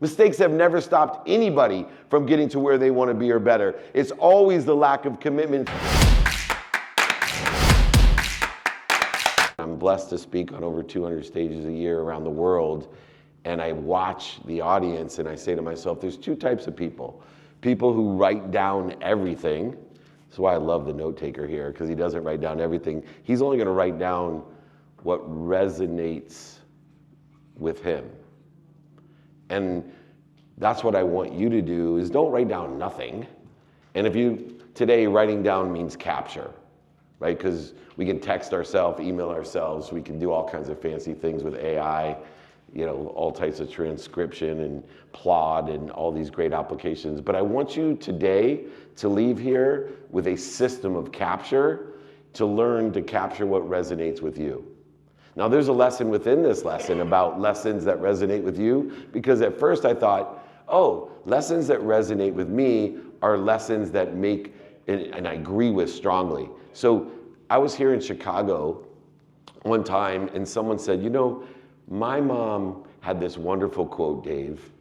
Mistakes have never stopped anybody from getting to where they want to be or better. It's always the lack of commitment. I'm blessed to speak on over 200 stages a year around the world, and I watch the audience and I say to myself, there's two types of people. People who write down everything. That's why I love the note taker here, because he doesn't write down everything. He's only going to write down what resonates with him. And that's what I want you to do, is don't write down nothing. And if you, today writing down means capture, right? Because we can text ourselves, email ourselves, we can do all kinds of fancy things with AI, you know, all types of transcription and Plod and all these great applications. But I want you today to leave here with a system of capture to learn to capture what resonates with you. Now there's a lesson within this lesson about lessons that resonate with you, because at first I thought, oh, lessons that resonate with me are lessons that make, and I agree with strongly. So I was here in Chicago one time and someone said, you know, my mom had this wonderful quote, Dave.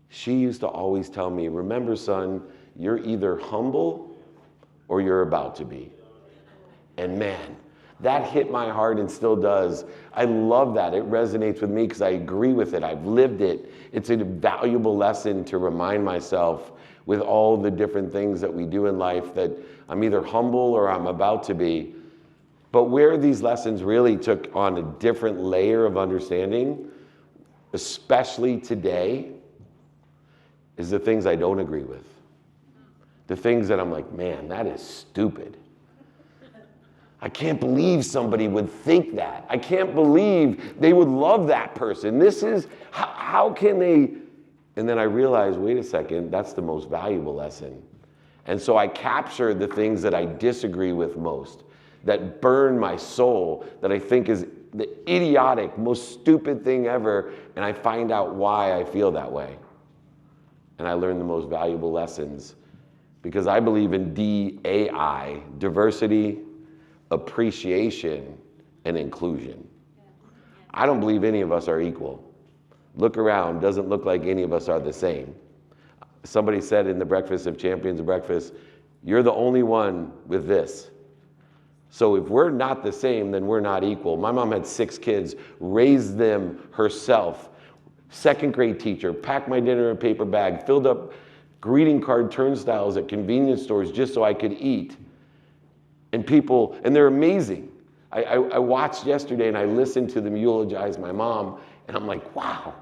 She used to always tell me, remember son, you're either humble or you're about to be. And man, that hit my heart and still does. I love that. It resonates with me because I agree with it. I've lived it. It's a valuable lesson to remind myself with all the different things that we do in life that I'm either humble or I'm about to be. But where these lessons really took on a different layer of understanding, especially today, is the things I don't agree with. The things that I'm like, man, that is stupid. I can't believe somebody would think that. I can't believe they would love that person. This is, how can they? And then I realized, wait a second, that's the most valuable lesson. And so I capture the things that I disagree with most, that burn my soul, that I think is the idiotic, most stupid thing ever, and I find out why I feel that way. And I learn the most valuable lessons, because I believe in DAI, diversity, appreciation, and inclusion. I don't believe any of us are equal. Look around, doesn't look like any of us are the same. Somebody said in the Breakfast of Champions breakfast, you're the only one with this. So if we're not the same, then we're not equal. My mom had 6 kids, raised them herself, 2nd grade teacher, packed my dinner in a paper bag, filled up greeting card turnstiles at convenience stores just so I could eat. And people, and they're amazing. I watched yesterday and I listened to them eulogize my mom, and I'm like, wow,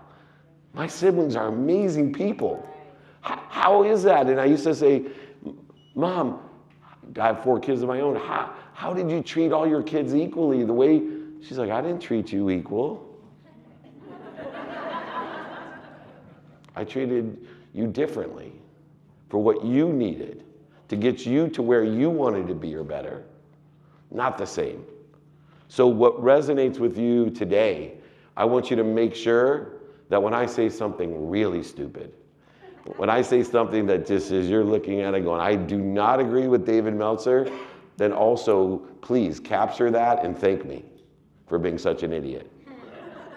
my siblings are amazing people. How is that? And I used to say, Mom, I have 4 kids of my own. How did you treat all your kids equally? The way, she's like, I didn't treat you equal. I treated you differently for what you needed to get you to where you wanted to be or better. Not the same. So what resonates with you today, I want you to make sure that when I say something really stupid, when I say something that just is, you're looking at it going, I do not agree with David Meltzer, then also please capture that and thank me for being such an idiot.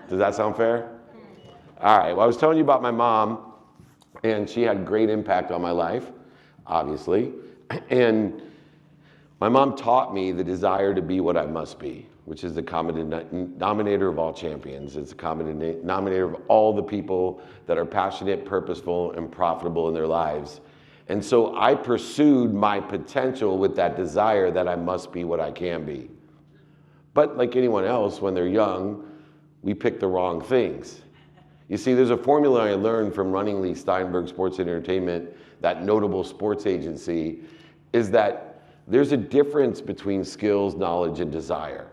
Does that sound fair? All right, well, I was telling you about my mom, and she had great impact on my life, obviously. And my mom taught me the desire to be what I must be, which is the common denominator of all champions. It's the common denominator of all the people that are passionate, purposeful, and profitable in their lives. And so I pursued my potential with that desire that I must be what I can be. But like anyone else, when they're young, we pick the wrong things. You see, there's a formula I learned from running Lee Steinberg Sports Entertainment, that notable sports agency, is that there's a difference between skills, knowledge, and desire.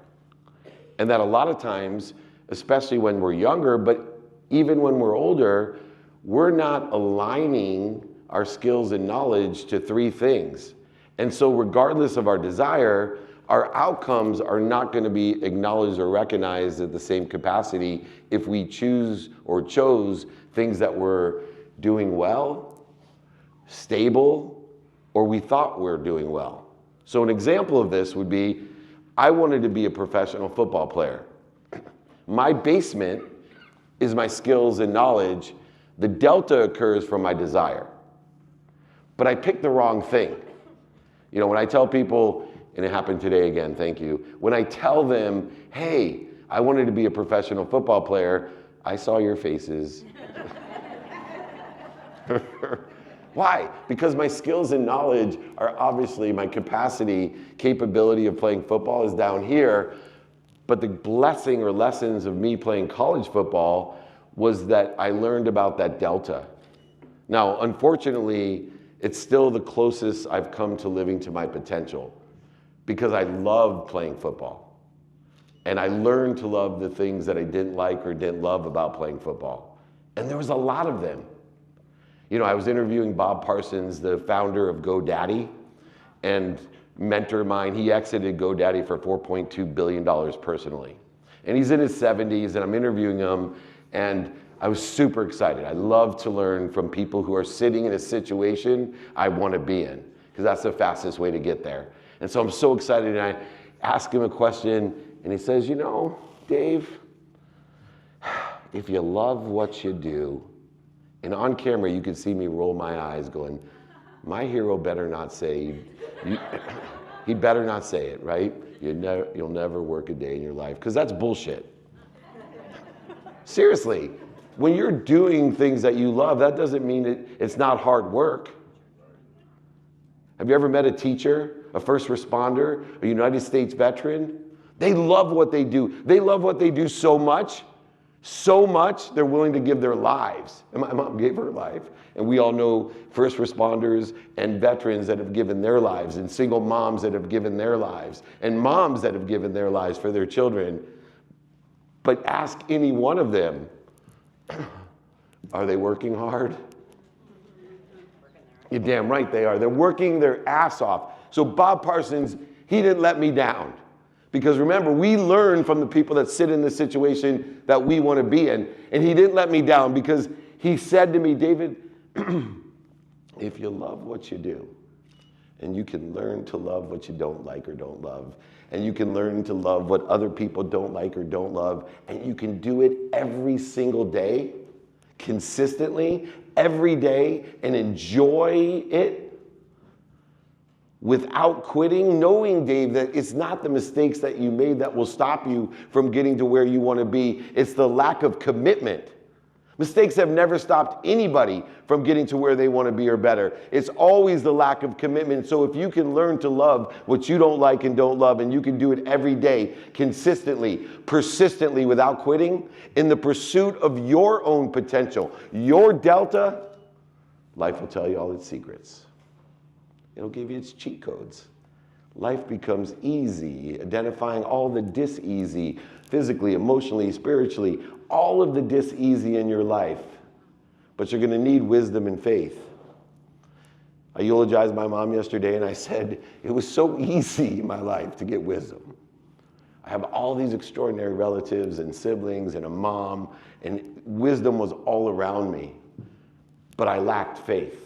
And that a lot of times, especially when we're younger, but even when we're older, we're not aligning our skills and knowledge to 3 things. And so regardless of our desire, our outcomes are not going to be acknowledged or recognized at the same capacity if we choose or chose things that were doing well, stable, or we thought we were doing well. So an example of this would be, I wanted to be a professional football player. My basement is my skills and knowledge, The delta occurs from my desire. But I picked the wrong thing. You know, when I tell people, and it happened today again, thank you. When I tell them, hey, I wanted to be a professional football player, I saw your faces. Why? Because my skills and knowledge are obviously, my capacity, capability of playing football is down here. But the blessing or lessons of me playing college football was that I learned about that delta. Now, unfortunately, it's still the closest I've come to living to my potential because I loved playing football. And I learned to love the things that I didn't like or didn't love about playing football. And there was a lot of them. You know, I was interviewing Bob Parsons, the founder of GoDaddy, and mentor of mine. He exited GoDaddy for $4.2 billion personally. And he's in his 70s, and I'm interviewing him, and I was super excited. I love to learn from people who are sitting in a situation I want to be in, because that's the fastest way to get there. And so I'm so excited, and I ask him a question, and he says, you know, Dave, if you love what you do, and on camera you could see me roll my eyes going, my hero better not say, he better not say it, right? You'll never work a day in your life, because that's bullshit. Seriously, when you're doing things that you love, that doesn't mean it's not hard work. Have you ever met a teacher, a first responder, a United States veteran? They love what they do. They love what they do so much, they're willing to give their lives. And my mom gave her life. And we all know first responders and veterans that have given their lives, and single moms that have given their lives, and moms that have given their lives for their children. But ask any one of them, are they working hard? You're damn right they are. They're working their ass off. So Bob Parsons, he didn't let me down. Because remember, we learn from the people that sit in the situation that we want to be in. And he didn't let me down because he said to me, David, if you love what you do, and you can learn to love what you don't like or don't love, and you can learn to love what other people don't like or don't love, and you can do it every single day, consistently, every day, and enjoy it, without quitting, knowing, Dave, that it's not the mistakes that you made that will stop you from getting to where you want to be. It's the lack of commitment. Mistakes have never stopped anybody from getting to where they want to be or better. It's always the lack of commitment. So if you can learn to love what you don't like and don't love, and you can do it every day, consistently, persistently, without quitting, in the pursuit of your own potential, your delta, life will tell you all its secrets. It'll give you its cheat codes. Life becomes easy, identifying all the dis-easy, physically, emotionally, spiritually, all of the dis-easy in your life. But you're gonna need wisdom and faith. I eulogized my mom yesterday and I said, it was so easy in my life to get wisdom. I have all these extraordinary relatives and siblings and a mom, and wisdom was all around me. But I lacked faith.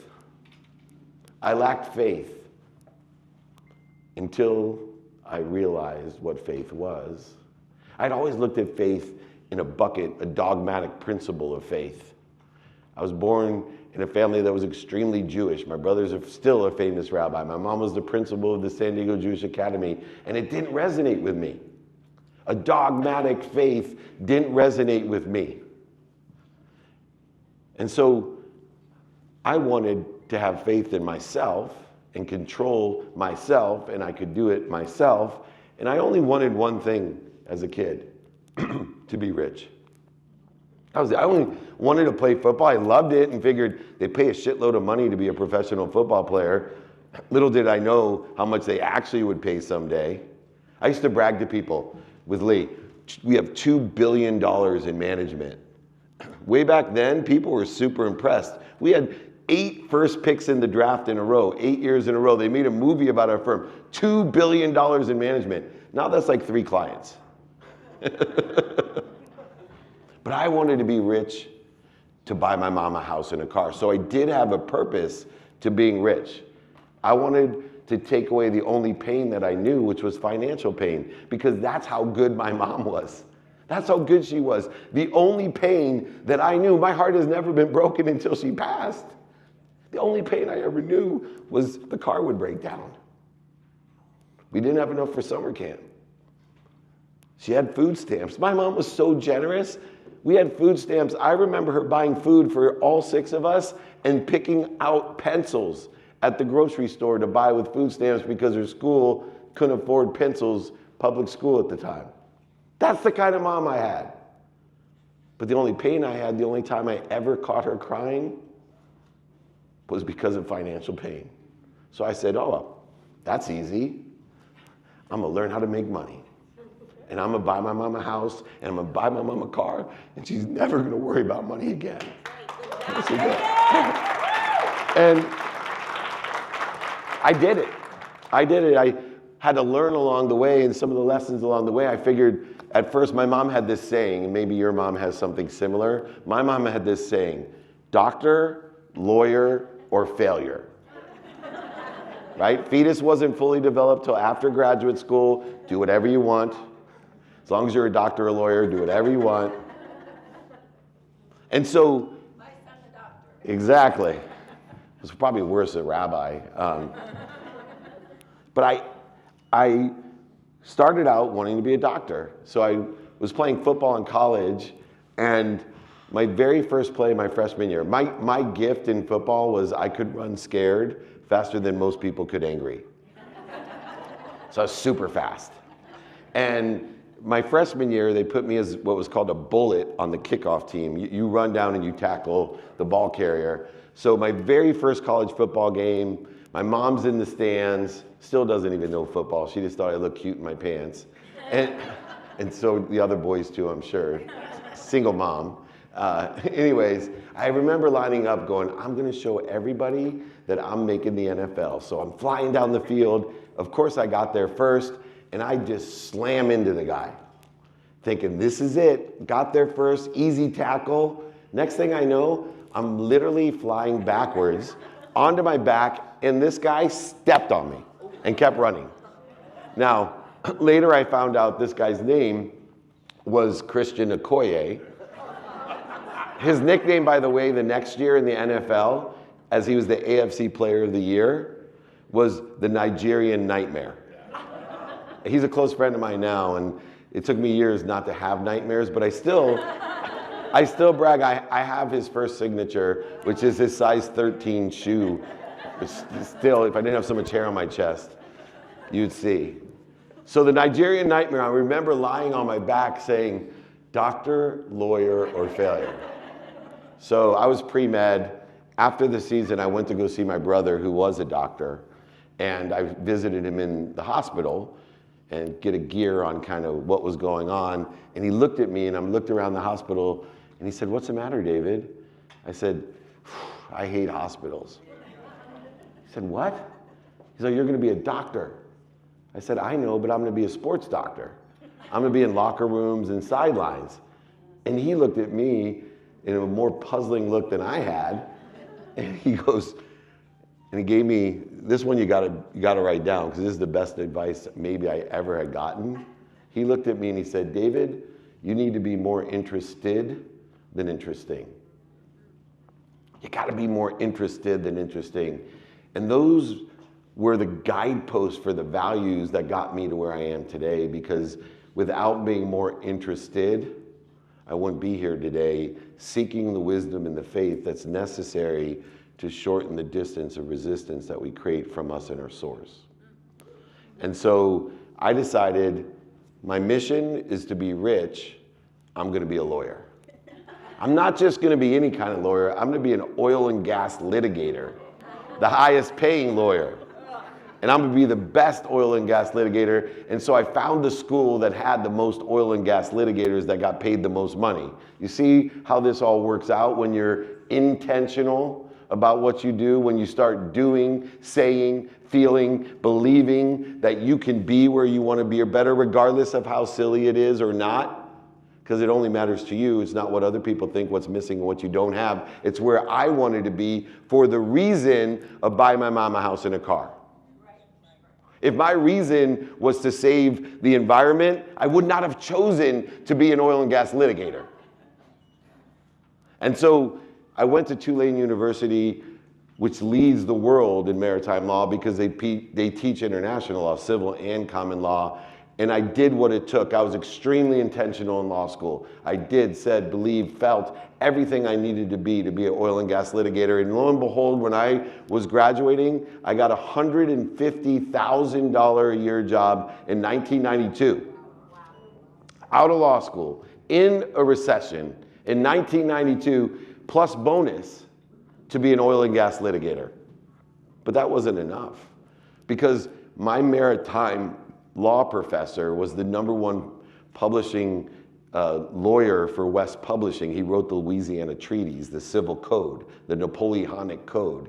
I lacked faith until I realized what faith was. I'd always looked at faith in a bucket, a dogmatic principle of faith. I was born in a family that was extremely Jewish. My brothers are still a famous rabbi. My mom was the principal of the San Diego Jewish Academy, and it didn't resonate with me. A dogmatic faith didn't resonate with me. And so I wanted to have faith in myself and control myself, and I could do it myself. And I only wanted one thing as a kid, to be rich. I only wanted to play football. I loved it and figured they pay a shitload of money to be a professional football player. Little did I know how much they actually would pay someday. I used to brag to people with Lee, we have $2 billion in management. Way back then, people were super impressed. We had 8 first picks in the draft in a row, 8 years in a row. They made a movie about our firm. $2 billion in management. Now that's like 3 clients. But I wanted to be rich to buy my mom a house and a car. So I did have a purpose to being rich. I wanted to take away the only pain that I knew, which was financial pain, because that's how good my mom was. That's how good she was. The only pain that I knew, my heart has never been broken until she passed. The only pain I ever knew was the car would break down. We didn't have enough for summer camp. She had food stamps. My mom was so generous. We had food stamps. I remember her buying food for all 6 of us and picking out pencils at the grocery store to buy with food stamps because her school couldn't afford pencils, public school at the time. That's the kind of mom I had. But the only pain I had, the only time I ever caught her crying was because of financial pain. So I said, oh, well, that's easy. I'm gonna learn how to make money. And I'm gonna buy my mom a house, and I'm gonna buy my mom a car, and she's never gonna worry about money again. And I did it. I had to learn along the way, and some of the lessons along the way, I figured at first my mom had this saying, and maybe your mom has something similar. My mom had this saying, doctor, lawyer, or failure. Right? Fetus wasn't fully developed till after graduate school. Do whatever you want. As long as you're a doctor or a lawyer, do whatever you want. And so, my son's a doctor. Exactly. It's probably worse, a rabbi. But I started out wanting to be a doctor. So I was playing football in college, and my very first play my freshman year, my gift in football was I could run scared faster than most people could angry. So I was super fast. And my freshman year, they put me as what was called a bullet on the kickoff team. You run down and you tackle the ball carrier. So my very first college football game, my mom's in the stands, still doesn't even know football. She just thought I looked cute in my pants. And so the other boys too, I'm sure. Single mom. Anyways, I remember lining up going, I'm gonna show everybody that I'm making the NFL. So I'm flying down the field. Of course I got there first, and I just slam into the guy, thinking this is it. Got there first, easy tackle. Next thing I know, I'm literally flying backwards onto my back, and this guy stepped on me and kept running. Now, later I found out this guy's name was Christian Okoye. His nickname, by the way, the next year in the NFL, as he was the AFC Player of the Year, was the Nigerian Nightmare. He's a close friend of mine now, and it took me years not to have nightmares, but I still brag. I have his first signature, which is his size 13 shoe. Which still, if I didn't have so much hair on my chest, you'd see. So the Nigerian Nightmare, I remember lying on my back saying, doctor, lawyer, or failure. So I was pre-med. After the season, I went to go see my brother, who was a doctor, and I visited him in the hospital and get a gear on kind of what was going on. And he looked at me, and I looked around the hospital, and he said, what's the matter, David? I said, I hate hospitals. He said, what? He's like, you're gonna be a doctor. I said, I know, but I'm gonna be a sports doctor. I'm gonna be in locker rooms and sidelines. And he looked at me in a more puzzling look than I had, and he goes, and he gave me, this one you gotta write down, because this is the best advice maybe I ever had gotten. He looked at me and he said, David, you need to be more interested than interesting. You gotta be more interested than interesting. And those were the guideposts for the values that got me to where I am today, because without being more interested, I wouldn't be here today seeking the wisdom and the faith that's necessary to shorten the distance of resistance that we create from us and our source. And so I decided my mission is to be rich. I'm gonna be a lawyer. I'm not just gonna be any kind of lawyer. I'm gonna be an oil and gas litigator, the highest paying lawyer. And I'm gonna be the best oil and gas litigator. And so I found the school that had the most oil and gas litigators that got paid the most money. You see how this all works out when you're intentional about what you do, when you start doing, saying, feeling, believing that you can be where you wanna be or better, regardless of how silly it is or not. Because it only matters to you. It's not what other people think, what's missing, and what you don't have. It's where I wanted to be for the reason of buying my mom a house and a car. If my reason was to save the environment, I would not have chosen to be an oil and gas litigator. And so I went to Tulane University, which leads the world in maritime law because they teach international law, civil and common law. And I did what it took. I was extremely intentional in law school. I did, said, believed, felt everything I needed to be an oil and gas litigator. And lo and behold, when I was graduating, I got a $150,000 a year job in 1992. Out of law school, in a recession, in 1992, plus bonus to be an oil and gas litigator. But that wasn't enough because my maritime law professor was the #1 publishing lawyer for West Publishing. He wrote the Louisiana Treaties, the Civil Code, the Napoleonic Code,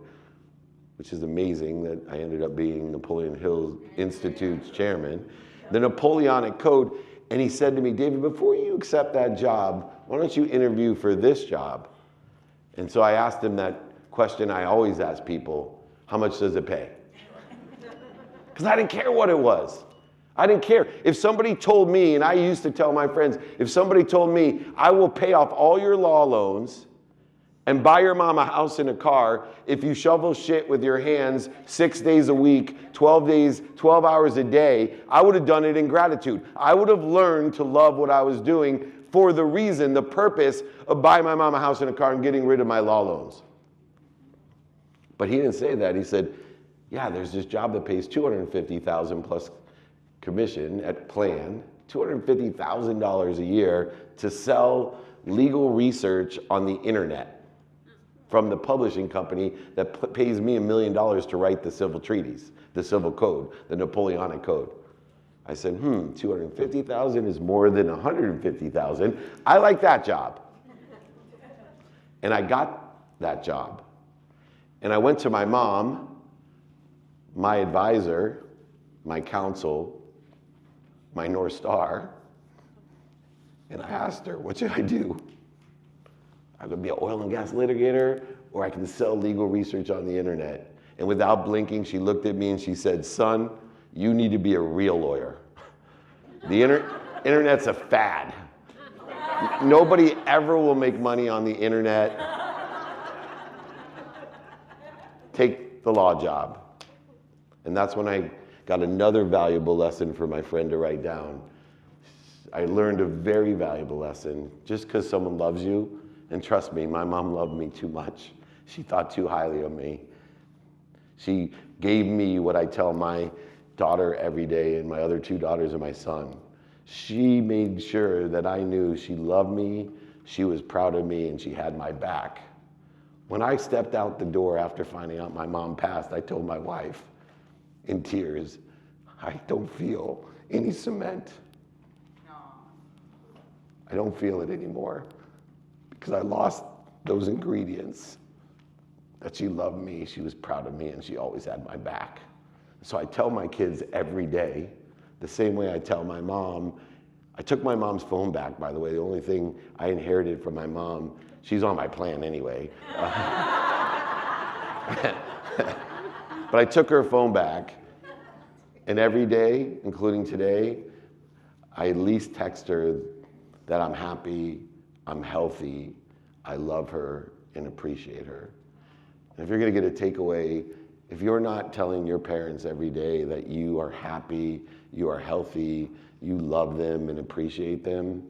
which is amazing that I ended up being Napoleon Hill Institute's chairman. The Napoleonic Code, and he said to me, David, before you accept that job, why don't you interview for this job? And so I asked him that question I always ask people, how much does it pay? Because I didn't care what it was. I didn't care. If somebody told me, and I used to tell my friends, if somebody told me, I will pay off all your law loans and buy your mom a house and a car if you shovel shit with your hands 6 days a week, 12 hours a day, I would have done it in gratitude. I would have learned to love what I was doing for the reason, the purpose of buying my mom a house and a car and getting rid of my law loans. But he didn't say that. He said, yeah, there's this job that pays $250,000 plus commission at plan, $250,000 a year to sell legal research on the internet from the publishing company that pays me $1 million to write the civil treaties, the civil code, the Napoleonic Code. I said, 250,000 is more than 150,000. I like that job. And I got that job. And I went to my mom, my advisor, my counsel, my North Star, and I asked her, what should I do? I could be an oil and gas litigator, or I can sell legal research on the internet. And without blinking, she looked at me and she said, son, you need to be a real lawyer. The internet's a fad. Nobody ever will make money on the internet. Take the law job. And that's when I got another valuable lesson for my friend to write down. I learned a very valuable lesson. Just because someone loves you, and trust me, my mom loved me too much. She thought too highly of me. She gave me what I tell my daughter every day, and my other 2 daughters and my son. She made sure that I knew she loved me, she was proud of me, and she had my back. When I stepped out the door after finding out my mom passed, I told my wife, in tears, I don't feel any cement. No. I don't feel it anymore because I lost those ingredients. That she loved me, she was proud of me, and she always had my back. So I tell my kids every day, the same way I tell my mom. I took my mom's phone back, by the way. The only thing I inherited from my mom, she's on my plan anyway. But I took her phone back, and every day, including today, I at least text her that I'm happy, I'm healthy, I love her, and appreciate her. And if you're gonna get a takeaway, if you're not telling your parents every day that you are happy, you are healthy, you love them and appreciate them,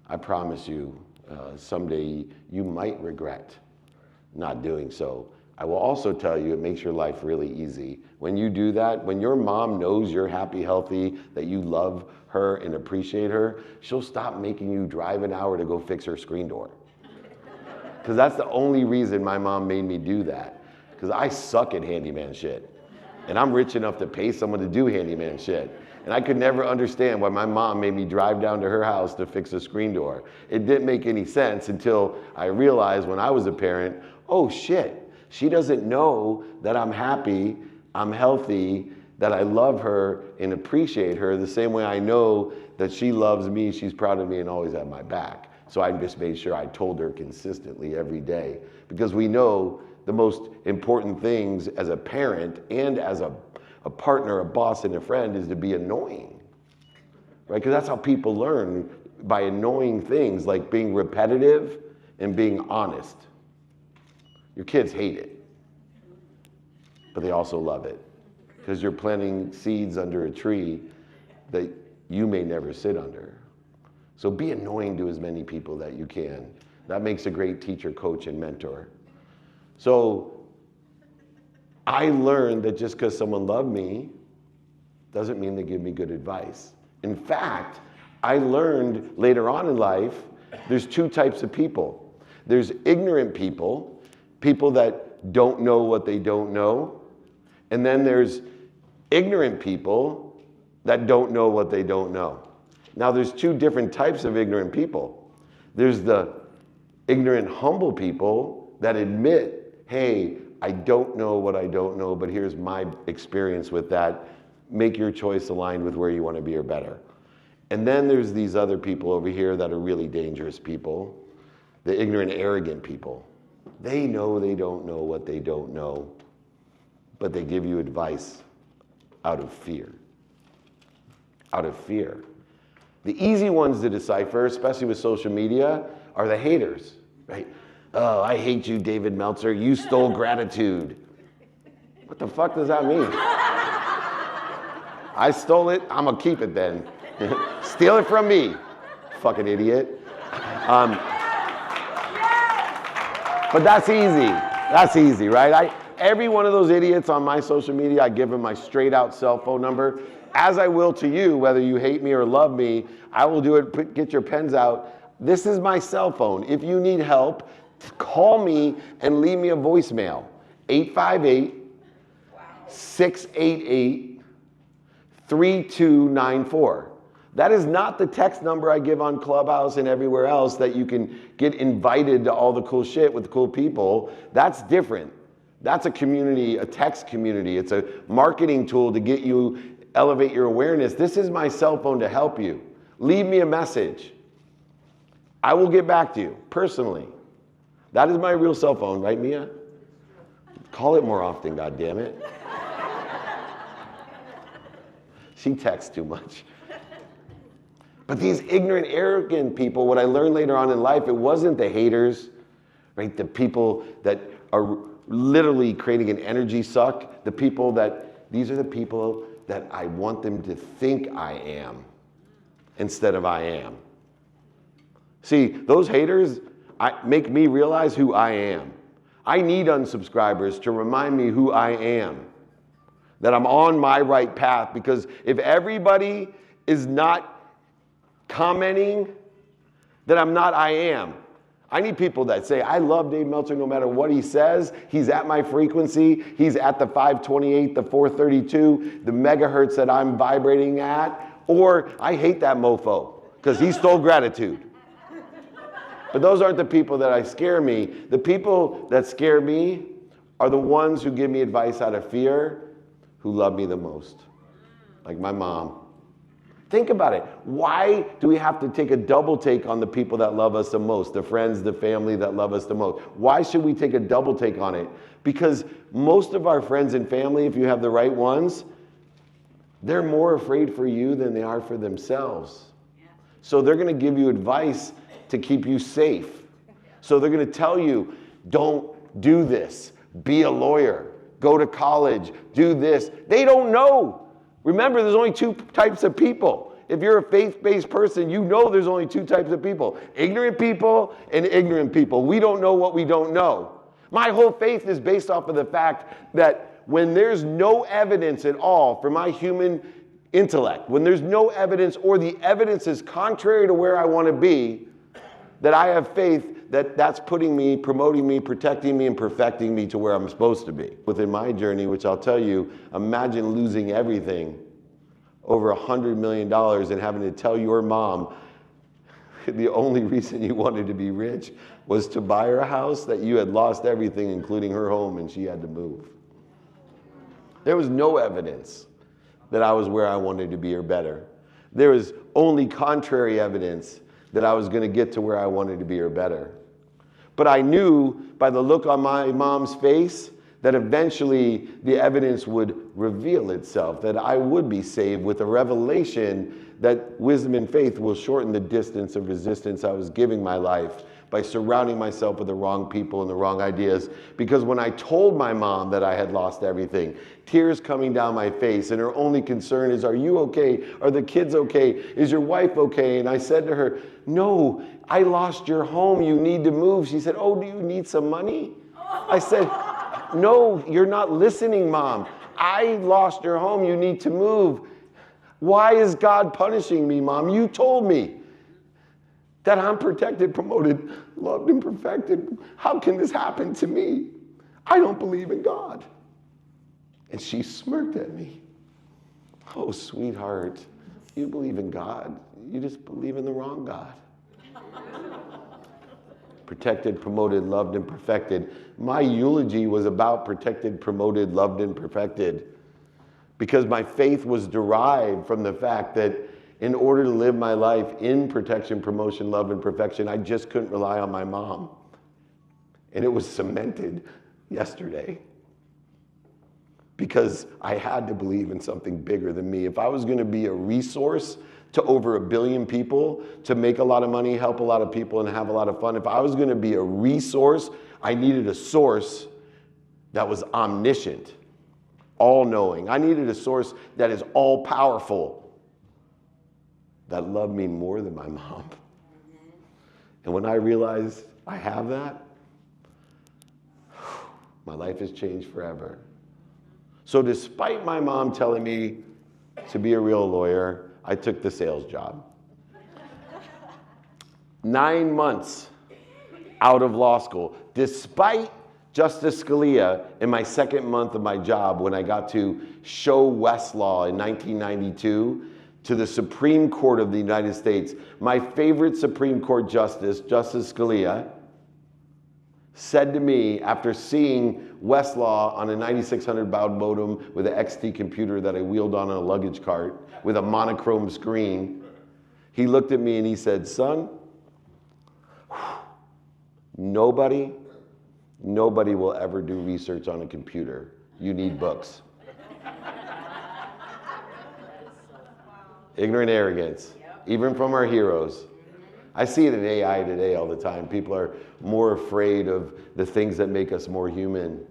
I promise you, someday you might regret not doing so. I will also tell you, it makes your life really easy. When you do that, when your mom knows you're happy, healthy, that you love her and appreciate her, she'll stop making you drive an hour to go fix her screen door. Because that's the only reason my mom made me do that. Because I suck at handyman shit. And I'm rich enough to pay someone to do handyman shit. And I could never understand why my mom made me drive down to her house to fix a screen door. It didn't make any sense until I realized when I was a parent, oh shit. She doesn't know that I'm happy, I'm healthy, that I love her and appreciate her the same way I know that she loves me, she's proud of me, and always had my back. So I just made sure I told her consistently every day. Because we know the most important things as a parent and as a a partner, a boss, and a friend is to be annoying, right? Because that's how people learn, by annoying things, like being repetitive and being honest. Your kids hate it, but they also love it, because you're planting seeds under a tree that you may never sit under. So be annoying to as many people that you can. That makes a great teacher, coach, and mentor. So I learned that just because someone loved me doesn't mean they give me good advice. In fact, I learned later on in life, there's two types of people. There's ignorant people, people that don't know what they don't know. And then there's ignorant people that don't know what they don't know. Now there's two different types of ignorant people. There's the ignorant, humble people that admit, hey, I don't know what I don't know, but here's my experience with that. Make your choice aligned with where you want to be or better. And then there's these other people over here that are really dangerous people, the ignorant, arrogant people. They know they don't know what they don't know, but they give you advice out of fear. Out of fear. The easy ones to decipher, especially with social media, are the haters, right? Oh, I hate you, David Meltzer. You stole gratitude. What the fuck does that mean? I stole it, I'm gonna keep it then. Steal it from me, fucking idiot. But that's easy. That's easy, right? Every one of those idiots on my social media, I give them my straight out cell phone number. As I will to you, whether you hate me or love me, I will do it. Get your pens out. This is my cell phone. If you need help, call me and leave me a voicemail. 858-688-3294. That is not the text number I give on Clubhouse and everywhere else that you can get invited to all the cool shit with the cool people. That's different. That's a community, a text community. It's a marketing tool to get you, elevate your awareness. This is my cell phone to help you. Leave me a message. I will get back to you personally. That is my real cell phone, right, Mia? Call it more often, goddammit. She texts too much. But these ignorant, arrogant people, what I learned later on in life, it wasn't the haters, right? The people that are literally creating an energy suck. The people that, these are the people that I want them to think I am instead of I am. See, those haters make me realize who I am. I need unsubscribers to remind me who I am, that I'm on my right path, because if everybody is not commenting that I'm not, I am. I need people that say, I love Dave Meltzer no matter what he says. He's at my frequency. He's at the 528, the 432, the megahertz that I'm vibrating at. Or I hate that mofo because he stole gratitude. But those aren't the people that scare me. The people that scare me are the ones who give me advice out of fear, who love me the most. Like my mom. Think about it. Why do we have to take a double take on the people that love us the most, the friends, the family that love us the most? Why should we take a double take on it? Because most of our friends and family, if you have the right ones, they're more afraid for you than they are for themselves. Yeah. So they're going to give you advice to keep you safe. So they're going to tell you, don't do this. Be a lawyer. Go to college. Do this. They don't know. Remember, there's only two types of people. If you're a faith-based person, you know there's only two types of people. Ignorant people and ignorant people. We don't know what we don't know. My whole faith is based off of the fact that when there's no evidence at all for my human intellect, when there's no evidence or the evidence is contrary to where I want to be, that I have faith that that's putting me, promoting me, protecting me, and perfecting me to where I'm supposed to be. Within my journey, which I'll tell you, imagine losing everything, over $100 million, and having to tell your mom the only reason you wanted to be rich was to buy her a house, that you had lost everything, including her home, and she had to move. There was no evidence that I was where I wanted to be or better. There was only contrary evidence that I was going to get to where I wanted to be or better. But I knew by the look on my mom's face that eventually the evidence would reveal itself, that I would be saved with a revelation that wisdom and faith will shorten the distance of resistance I was giving my life by surrounding myself with the wrong people and the wrong ideas. Because when I told my mom that I had lost everything, tears coming down my face, and her only concern is, are you okay? Are the kids okay? Is your wife okay? And I said to her, no, I lost your home. You need to move. She said, oh, do you need some money? I said, no, you're not listening, Mom. I lost your home. You need to move. Why is God punishing me, Mom? You told me that I'm protected, promoted, loved, and perfected. How can this happen to me? I don't believe in God. And she smirked at me. Oh, sweetheart, you believe in God. You just believe in the wrong God. Protected, promoted, loved, and perfected. My eulogy was about protected, promoted, loved, and perfected, because my faith was derived from the fact that in order to live my life in protection, promotion, love, and perfection, I just couldn't rely on my mom. And it was cemented yesterday because I had to believe in something bigger than me. If I was going to be a resource to over 1 billion people, to make a lot of money, help a lot of people, and have a lot of fun, if I was going to be a resource, I needed a source that was omniscient, all-knowing. I needed a source that is all-powerful, that loved me more than my mom. And when I realized I have that, my life has changed forever. So despite my mom telling me to be a real lawyer, I took the sales job. 9 months out of law school, despite Justice Scalia in my 2nd month of my job when I got to show Westlaw in 1992 to the Supreme Court of the United States. My favorite Supreme Court justice, Justice Scalia, said to me after seeing Westlaw on a 9600 baud modem with an XT computer that I wheeled on a luggage cart with a monochrome screen, he looked at me and he said, son, nobody will ever do research on a computer. You need books. Ignorant arrogance, even from our heroes. I see it in AI today all the time. People are more afraid of the things that make us more human.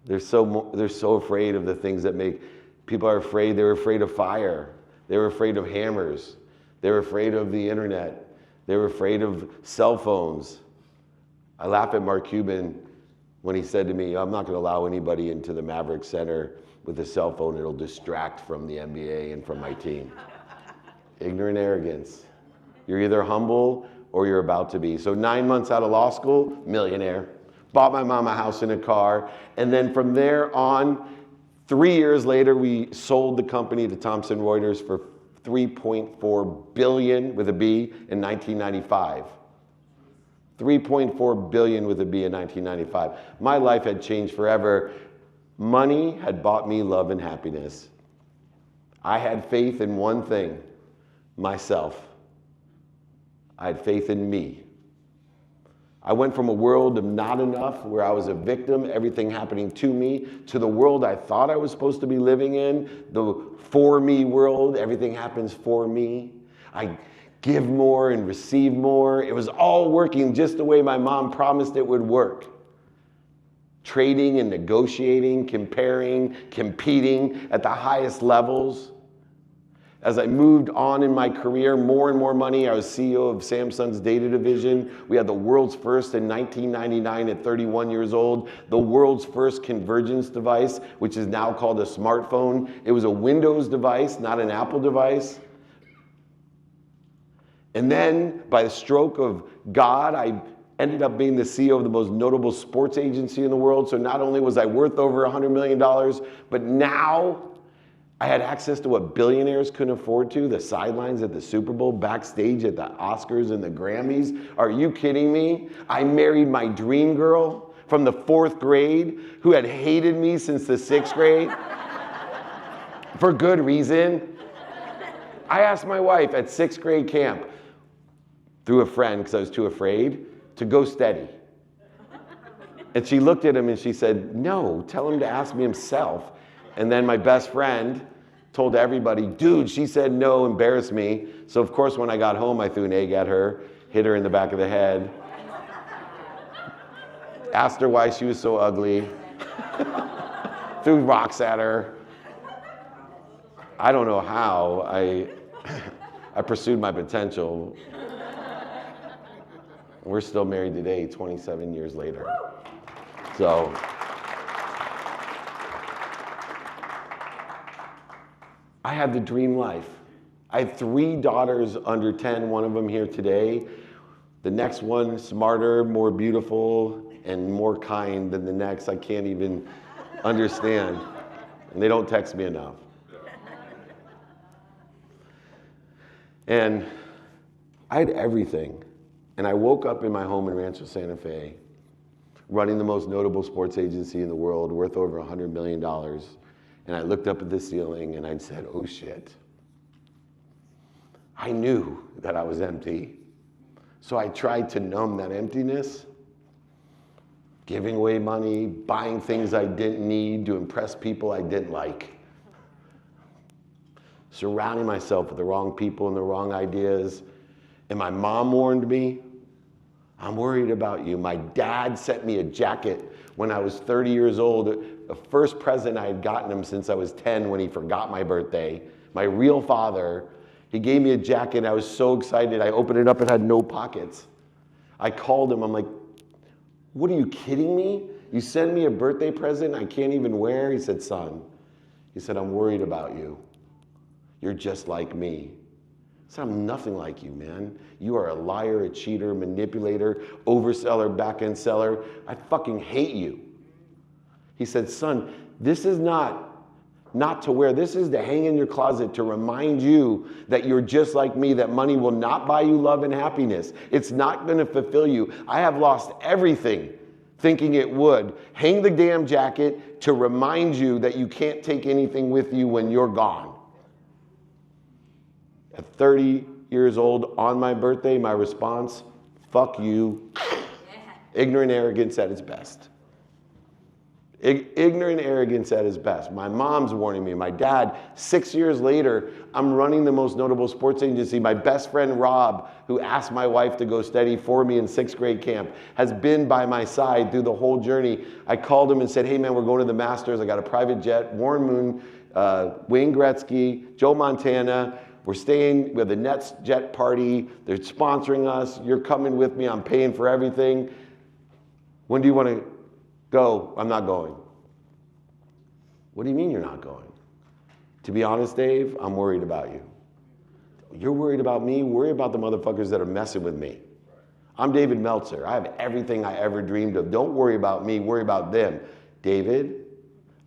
They're so afraid of the things that make, people are afraid, they're afraid of fire. They were afraid of hammers. They were afraid of the internet. They were afraid of cell phones. I laugh at Mark Cuban when he said to me, I'm not gonna allow anybody into the Maverick Center with a cell phone. It'll distract from the NBA and from my team. Ignorant arrogance. You're either humble or you're about to be. So 9 months out of law school, millionaire. Bought my mom a house and a car. And then from there on, 3 years later, we sold the company to Thomson Reuters for $3.4 billion with a B in 1995. $3.4 billion with a B in 1995. My life had changed forever. Money had bought me love and happiness. I had faith in one thing, myself. I had faith in me. I went from a world of not enough, where I was a victim, everything happening to me, to the world I thought I was supposed to be living in, the for me world, everything happens for me. I give more and receive more. It was all working just the way my mom promised it would work. Trading and negotiating, comparing, competing at the highest levels. As I moved on in my career, more and more money. I was CEO of Samsung's data division. We had the world's first in 1999 at 31 years old, the world's first convergence device, which is now called a smartphone. It was a Windows device, not an Apple device. And then, by the stroke of God, I ended up being the CEO of the most notable sports agency in the world. So not only was I worth over $100 million, but now I had access to what billionaires couldn't afford to, the sidelines at the Super Bowl, backstage at the Oscars and the Grammys. Are you kidding me? I married my dream girl from the 4th grade who had hated me since the 6th grade for good reason. I asked my wife at 6th grade camp, through a friend because I was too afraid, to go steady. And she looked at him and she said, no, tell him to ask me himself. And then my best friend told everybody, dude, she said no, embarrassed me. So of course when I got home, I threw an egg at her, hit her in the back of the head, asked her why she was so ugly, threw rocks at her. I don't know how I pursued my potential. We're still married today, 27 years later. So, I had the dream life. I had 3 daughters under 10, one of them here today. The next one, smarter, more beautiful, and more kind than the next. I can't even understand. And they don't text me enough. And I had everything. And I woke up in my home in Rancho Santa Fe, running the most notable sports agency in the world, worth over $100 million. And I looked up at the ceiling and I said, oh shit. I knew that I was empty. So I tried to numb that emptiness, giving away money, buying things I didn't need to impress people I didn't like, surrounding myself with the wrong people and the wrong ideas. And my mom warned me, I'm worried about you. My dad sent me a jacket when I was 30 years old, the first present I had gotten him since I was 10 when he forgot my birthday. My real father, he gave me a jacket. I was so excited. I opened it up, it had no pockets. I called him, I'm like, what are you kidding me? You send me a birthday present I can't even wear? He said, son, he said, I'm worried about you. You're just like me. I said, I'm nothing like you, man. You are a liar, a cheater, manipulator, overseller, back-end seller. I fucking hate you. He said, son, this is not to wear. This is to hang in your closet to remind you that you're just like me, that money will not buy you love and happiness. It's not gonna fulfill you. I have lost everything thinking it would. Hang the damn jacket to remind you that you can't take anything with you when you're gone. At 30 years old, on my birthday, my response, fuck you. Ignorant arrogance at its best. Ignorant arrogance at its best. My mom's warning me. My dad, 6 years later, I'm running the most notable sports agency. My best friend, Rob, who asked my wife to go study for me in 6th grade camp, has been by my side through the whole journey. I called him and said, hey man, we're going to the Masters. I got a private jet, Warren Moon, Wayne Gretzky, Joe Montana. We're staying with the Nets jet party. They're sponsoring us. You're coming with me. I'm paying for everything. When do you want to go? I'm not going. What do you mean you're not going? To be honest, Dave, I'm worried about you. You're worried about me? Worry about the motherfuckers that are messing with me. I'm David Meltzer. I have everything I ever dreamed of. Don't worry about me. Worry about them. David,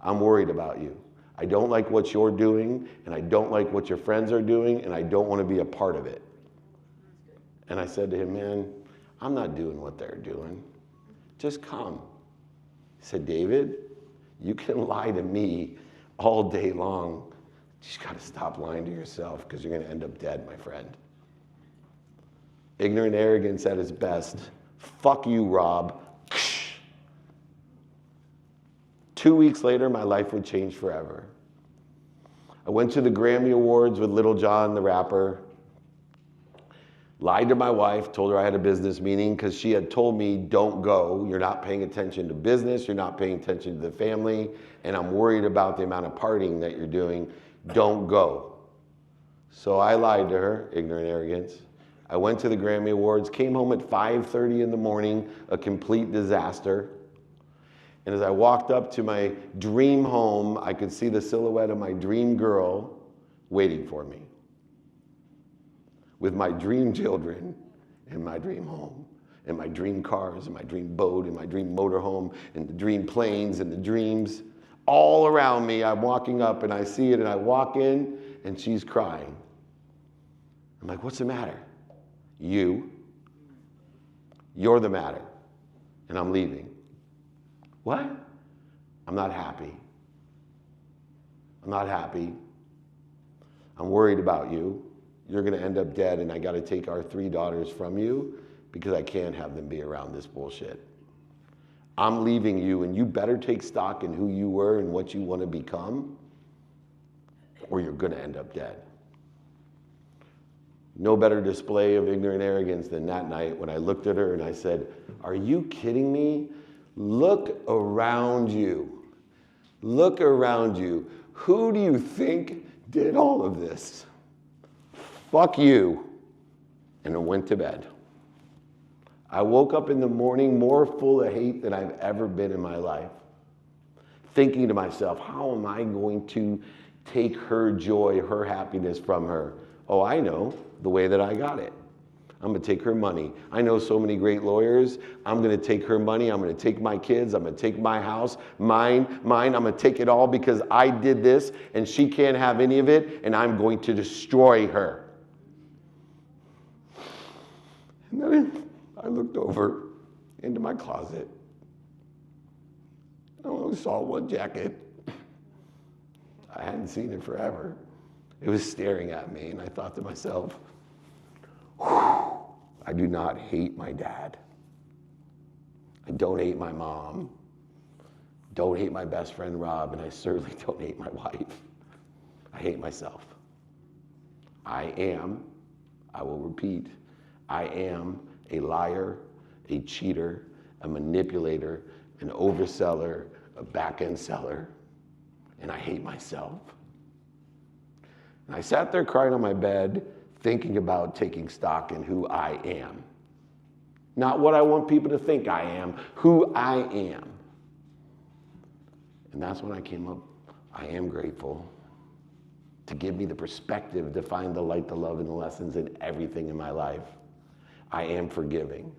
I'm worried about you. I don't like what you're doing, and I don't like what your friends are doing, and I don't want to be a part of it. And I said to him, man, I'm not doing what they're doing. Just come. He said, David, you can lie to me all day long. You just got to stop lying to yourself because you're going to end up dead, my friend. Ignorant arrogance at its best. Fuck you, Rob. 2 weeks later, my life would change forever. I went to the Grammy Awards with Little John, the rapper. Lied to my wife, told her I had a business meeting because she had told me, don't go. You're not paying attention to business. You're not paying attention to the family. And I'm worried about the amount of partying that you're doing. Don't go. So I lied to her, ignorant arrogance. I went to the Grammy Awards, came home at 5:30 in the morning, a complete disaster. And as I walked up to my dream home, I could see the silhouette of my dream girl waiting for me, with my dream children and my dream home and my dream cars and my dream boat and my dream motorhome and the dream planes and the dreams all around me. I'm walking up and I see it and I walk in and she's crying. I'm like, what's the matter? You're the matter. And I'm leaving. What? I'm not happy. I'm not happy. I'm worried about you. You're going to end up dead and I got to take our 3 daughters from you because I can't have them be around this bullshit. I'm leaving you, and you better take stock in who you were and what you want to become, or you're going to end up dead. No better display of ignorant arrogance than that night when I looked at her and I said, are you kidding me? Look around you. Look around you. Who do you think did all of this? Fuck you. And I went to bed. I woke up in the morning more full of hate than I've ever been in my life. Thinking to myself, how am I going to take her joy, her happiness from her? Oh, I know the way that I got it. I'm going to take her money. I know so many great lawyers. I'm going to take her money. I'm going to take my kids. I'm going to take my house, mine. I'm going to take it all because I did this and she can't have any of it, and I'm going to destroy her. And then I looked over into my closet. I only saw one jacket. I hadn't seen it forever. It was staring at me, and I thought to myself, I do not hate my dad. I don't hate my mom. Don't hate my best friend Rob, and I certainly don't hate my wife. I hate myself. I will repeat, I am a liar, a cheater, a manipulator, an overseller, a back-end seller, and I hate myself. And I sat there crying on my bed, thinking about taking stock in who I am. Not what I want people to think I am, who I am. And that's when I came up, I am grateful to give me the perspective to find the light, the love, and the lessons in everything in my life. I am forgiving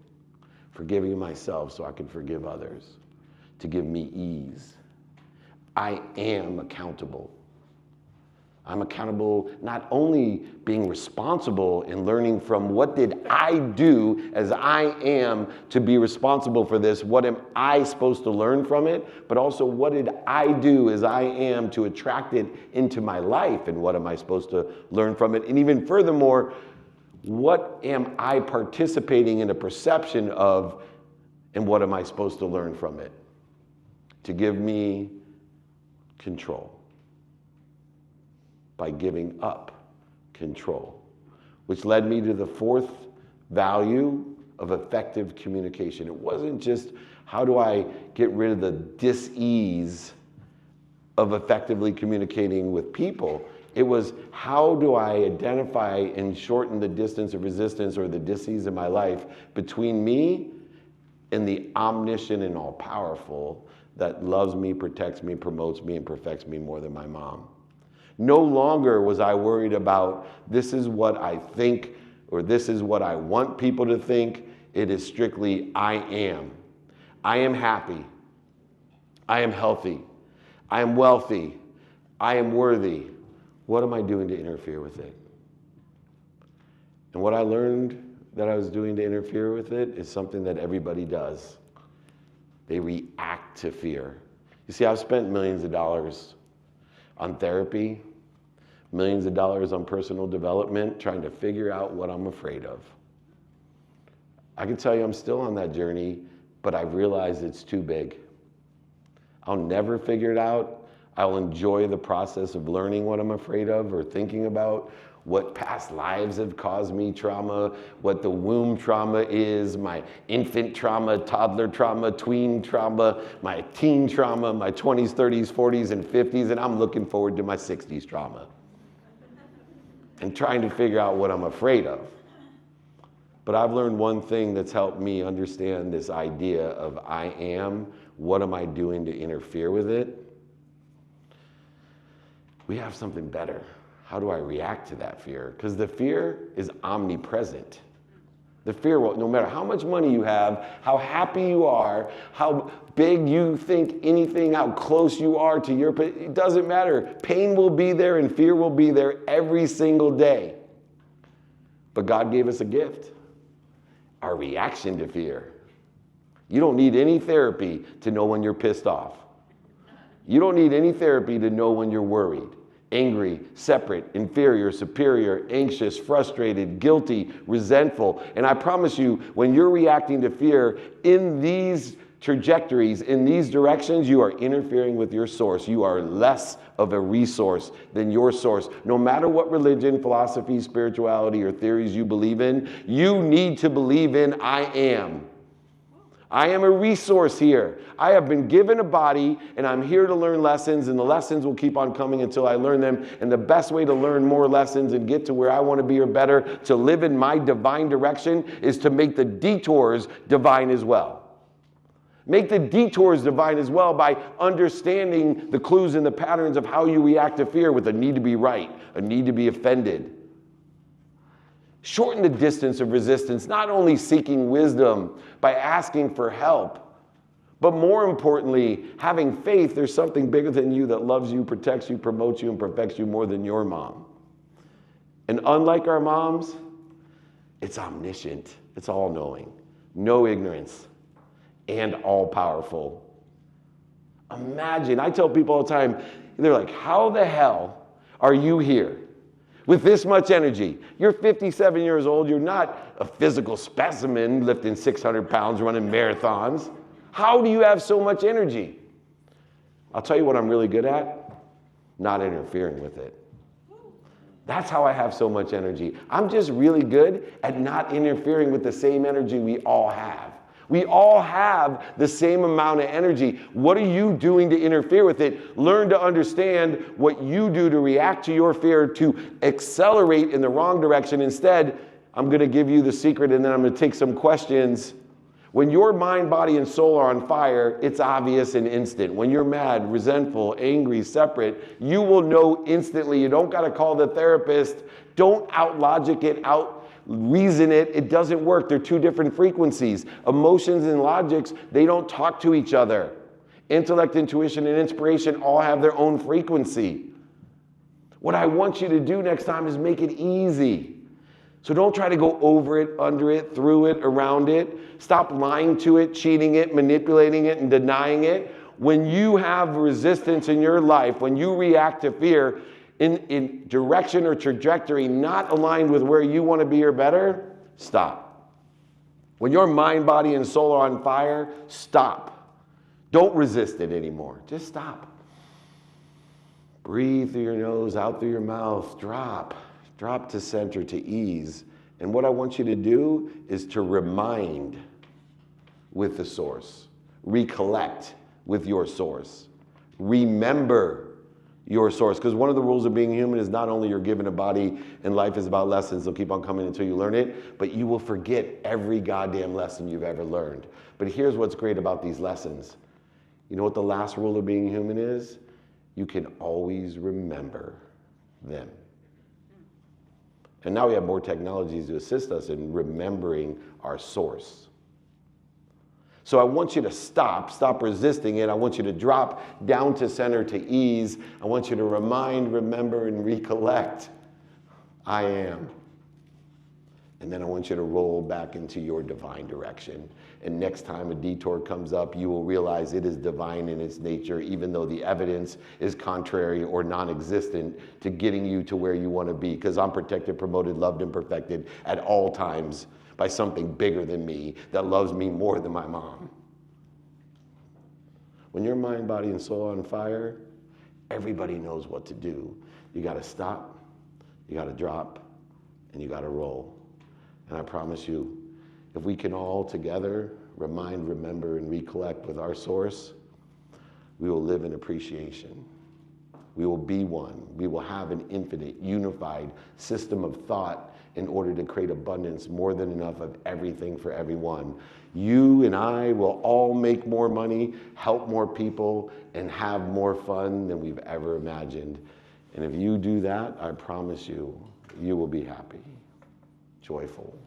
myself so I can forgive others, to give me ease. I am accountable. I'm accountable not only being responsible in learning from what did I do as I am to be responsible for this, what am I supposed to learn from it, but also what did I do as I am to attract it into my life, and what am I supposed to learn from it, and even furthermore, what am I participating in a perception of, and what am I supposed to learn from it to give me control. By giving up control, which led me to the fourth value of effective communication. It wasn't just how do I get rid of the dis-ease of effectively communicating with people. It was how do I identify and shorten the distance of resistance or the dis-ease in my life between me and the omniscient and all-powerful that loves me, protects me, promotes me, and perfects me more than my mom. No longer was I worried about this is what I think or this is what I want people to think. It is strictly I am. I am happy. I am healthy. I am wealthy. I am worthy. What am I doing to interfere with it? And what I learned that I was doing to interfere with it is something that everybody does. They react to fear. You see, I've spent millions of dollars on therapy, millions of dollars on personal development, trying to figure out what I'm afraid of. I can tell you I'm still on that journey, but I've realized it's too big. I'll never figure it out. I'll enjoy the process of learning what I'm afraid of or thinking about what past lives have caused me trauma, what the womb trauma is, my infant trauma, toddler trauma, tween trauma, my teen trauma, my 20s, 30s, 40s, and 50s, and I'm looking forward to my 60s trauma. And trying to figure out what I'm afraid of. But I've learned one thing that's helped me understand this idea of I am, what am I doing to interfere with it? We have something better. How do I react to that fear? Because the fear is omnipresent. The fear will, no matter how much money you have, how happy you are, how big you think anything, how close you are to your, it doesn't matter. Pain will be there and fear will be there every single day. But God gave us a gift, our reaction to fear. You don't need any therapy to know when you're pissed off. You don't need any therapy to know when you're worried, angry, separate, inferior, superior, anxious, frustrated, guilty, resentful. And I promise you, when you're reacting to fear in these trajectories in these directions, you are interfering with your source. You are less of a resource than your source. No matter what religion, philosophy, spirituality, or theories you believe in, you need to believe in I am. I am a resource here. I have been given a body, and I'm here to learn lessons, and the lessons will keep on coming until I learn them. And the best way to learn more lessons and get to where I want to be or better, to live in my divine direction, is to make the detours divine as well. Make the detours divine as well by understanding the clues and the patterns of how you react to fear with a need to be right, a need to be offended. Shorten the distance of resistance, not only seeking wisdom by asking for help, but more importantly, having faith there's something bigger than you that loves you, protects you, promotes you, and perfects you more than your mom. And unlike our moms, it's omniscient, it's all-knowing, no ignorance, and all-powerful. Imagine, I tell people all the time, they're like, how the hell are you here with this much energy? You're 57 years old, you're not a physical specimen lifting 600 pounds, running marathons. How do you have so much energy? I'll tell you what I'm really good at, not interfering with it. That's how I have so much energy. I'm just really good at not interfering with the same energy we all have. We all have the same amount of energy. What are you doing to interfere with it? Learn to understand what you do to react to your fear to accelerate in the wrong direction. Instead, I'm going to give you the secret, and then I'm going to take some questions. When your mind, body, and soul are on fire, it's obvious and instant. When you're mad, resentful, angry, separate, you will know instantly. You don't got to call the therapist. Don't out-logic it, out-reason it. It doesn't work. They're two different frequencies. Emotions and logics, they don't talk to each other. Intellect, intuition, and inspiration all have their own frequency. What I want you to do next time is make it easy. So don't try to go over it, under it, through it, around it. Stop lying to it, cheating it, manipulating it, and denying it. When you have resistance in your life, when you react to fear in direction or trajectory not aligned with where you want to be or better, stop. When your mind, body, and soul are on fire, stop. Don't resist it anymore. Just stop. Breathe through your nose, out through your mouth, drop. Drop to center, to ease. And what I want you to do is to remind with the source. Recollect with your source. Remember your source. Because one of the rules of being human is not only you're given a body and life is about lessons, they'll keep on coming until you learn it, but you will forget every goddamn lesson you've ever learned. But here's what's great about these lessons. You know what the last rule of being human is? You can always remember them. And now we have more technologies to assist us in remembering our source. So I want you to stop resisting it. I want you to drop down to center, to ease. I want you to remind, remember, and recollect. I am. And then I want you to roll back into your divine direction. And next time a detour comes up, you will realize it is divine in its nature, even though the evidence is contrary or non-existent to getting you to where you want to be. Because I'm protected, promoted, loved, and perfected at all times by something bigger than me that loves me more than my mom. When your mind, body, and soul are on fire, everybody knows what to do. You got to stop, you got to drop, and you got to roll. And I promise you, if we can all together remind, remember, and recollect with our source, we will live in appreciation. We will be one. We will have an infinite, unified system of thought in order to create abundance, more than enough of everything for everyone. You and I will all make more money, help more people, and have more fun than we've ever imagined. And if you do that, I promise you, you will be happy, joyful,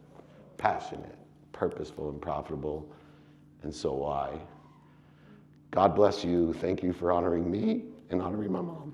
passionate, purposeful, and profitable, and so will I. God bless you. Thank you for honoring me and honoring my mom.